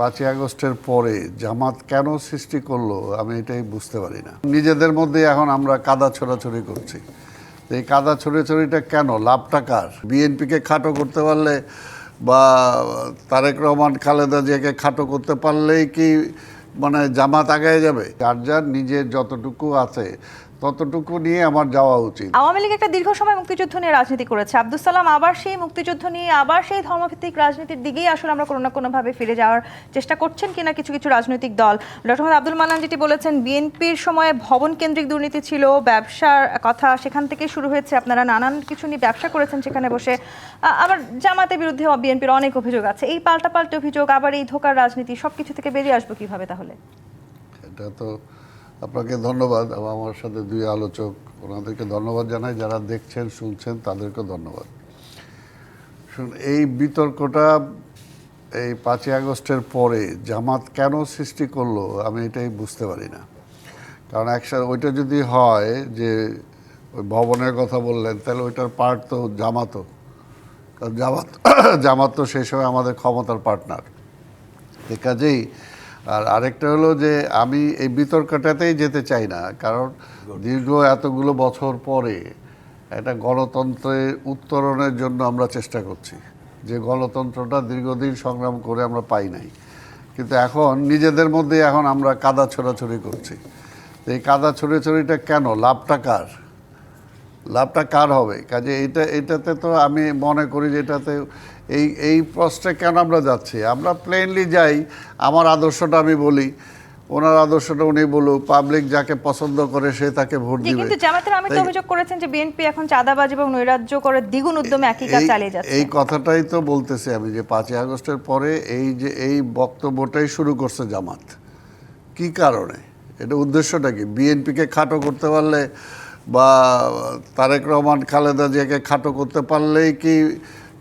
5ই আগস্টের পরে জামাত কেন সৃষ্টি করলো আমি এটাই বুঝতে পারি না। নিজেদের মধ্যে এখন আমরা কাদা ছোড়াছড়ি করছি। এই কাদা ছোড়াছড়িটা কেন? লাভটা কার? বিএনপিকে খাটো করতে পারলে বা তারেক রহমান খালেদা জিয়াকে খাটো করতে পারলেই কি মানে জামাত আগায় যাবে? যার যার নিজের যতটুকু আছে ততটুকু নিয়ে আমার যাওয়া উচিত। আওয়ামী লীগ একটা দীর্ঘ সময় মুক্তিযুদ্ধ নিয়ে রাজনীতি করেছে। আব্দুল সালাম আবার সেই মুক্তিযুদ্ধ নিয়ে আবার সেই ধর্মভিত্তিক রাজনীতির দিকেই আসলে আমরা কোনো না কোনোভাবে ফিরে যাওয়ার চেষ্টা করছেন কিনা কিছু কিছু রাজনৈতিক দল। ডক্টর মোহাম্মদ আব্দুল মান্নান যেটি বলেছেন, বিএনপির সময়ে ভবন কেন্দ্রিক দুর্নীতি ছিল, ব্যবসার কথা সেখান থেকে শুরু হয়েছে, আপনারা নানান কিছু নিয়ে ব্যবসা করেছেন সেখানে বসে। আবার জামাতের বিরুদ্ধে বিএনপির অনেক অভিযোগ আছে। এই পাল্টাপাল্টি অভিযোগ, আবার এই ধোকার রাজনীতি, সবকিছু থেকে বেরিয়ে আসবো কিভাবে তাহলে? এটা তো আপনাকে ধন্যবাদ। আমার সাথে দুই আলোচক, ওনাদেরকে ধন্যবাদ জানাই। যারা দেখছেন শুনছেন তাদেরকে ধন্যবাদ। এই বিতর্কটা এই 5ই আগস্টের পরে জামাত কেন সৃষ্টি করলো আমি এটাই বুঝতে পারি না। কারণ একসাথে ওইটা যদি হয় যে ওই ভবনের কথা বললেন, তাহলে ওইটার পার্ট তো জামাতও। কারণ জামাত তো সেই সময় আমাদের ক্ষমতার পার্টনার। এ কাজেই আর আরেকটা হলো যে আমি এই বিতর্কটাতেই যেতে চাই না। কারণ দীর্ঘ এতগুলো বছর পরে একটা গণতন্ত্রের উত্তরণের জন্য আমরা চেষ্টা করছি, যে গণতন্ত্রটা দীর্ঘদিন সংগ্রাম করে আমরা পাই নাই। কিন্তু এখন নিজেদের মধ্যে এখন আমরা কাদা ছোড়াছড়ি করছি। এই কাদা ছোড়াছড়িটা কেন? লাভটা কার? লাভটা কার হবে? কাজে এটাতে তো আমি মনে করি যে এটাতে এই প্রশ্নে কেন আমরা যাচ্ছি? আমরা প্লেনলি যাই, আমার আদর্শটা আমি বলি, ওনার আদর্শটা উনি বলুক, পাবলিক যাকে পছন্দ করে সে তাকে ভোট দিবে। কিন্তু জামাতের আমি তো অভিযোগ করেছেন যে বিএনপি এখন চাঁদাবাজ এবং নৈরাজ্য করে দ্বিগুণ উদ্যমে একই কাজ চালিয়ে যাচ্ছে। এই কথাটাই তো বলতেছি আমি, যে 5ই আগস্টের পরে এই বক্তব্যটাই শুরু করছে জামাত। কি কারণে? এটা উদ্দেশ্যটা কি? বিএনপিকে খাটো করতে পারলে বা তারেক রহমান খালেদা জিয়াকে খাটো করতে পারলেই কি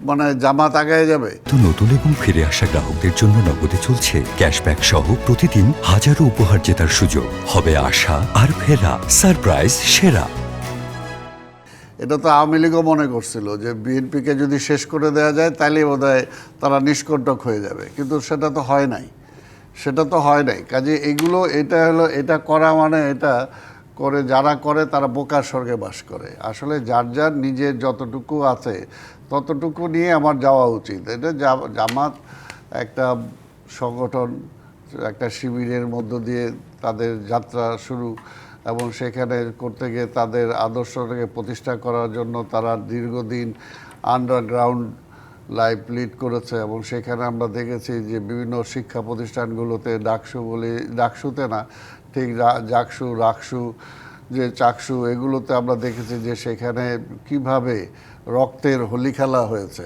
মানে জামাত আগায় যাবে? তো নতুন এবং ফিরে আসা গ্রাহকদের জন্য নগদে চলছে ক্যাশব্যাক সহ প্রতিদিন হাজারো উপহার জেতার সুযোগ। হবে আশা আর ফেরা, সারপ্রাইজ সেরা। এটা তো আওয়ামী লীগও মনে করছিল যে বিএনপিকে যদি শেষ করে দেওয়া যায় তাহলে বোধহয় তারা নিষ্কণ্টক হয়ে যাবে, কিন্তু সেটা তো হয় নাই। কাজে এগুলো এটা করা মানে এটা করে যারা করে তারা বোকার স্বর্গে বাস করে। আসলে যার যার নিজের যতটুকু আছে ততটুকু নিয়ে আমার যাওয়া উচিত। এটা জামাত একটা সংগঠন, একটা শিবিরের মধ্য দিয়ে তাদের যাত্রা শুরু, এবং সেখানে করতে গিয়ে তাদের আদর্শটাকে প্রতিষ্ঠা করার জন্য তারা দীর্ঘদিন আন্ডারগ্রাউন্ড লাইফ লিড করেছে। এবং সেখানে আমরা দেখেছি যে বিভিন্ন শিক্ষা প্রতিষ্ঠানগুলোতে ডাকসুতে না ঠিক জাকসু, রাকসু, যে চাকসু, এগুলোতে আমরা দেখেছি যে সেখানে কিভাবে রক্তের হোলি খেলা হয়েছে।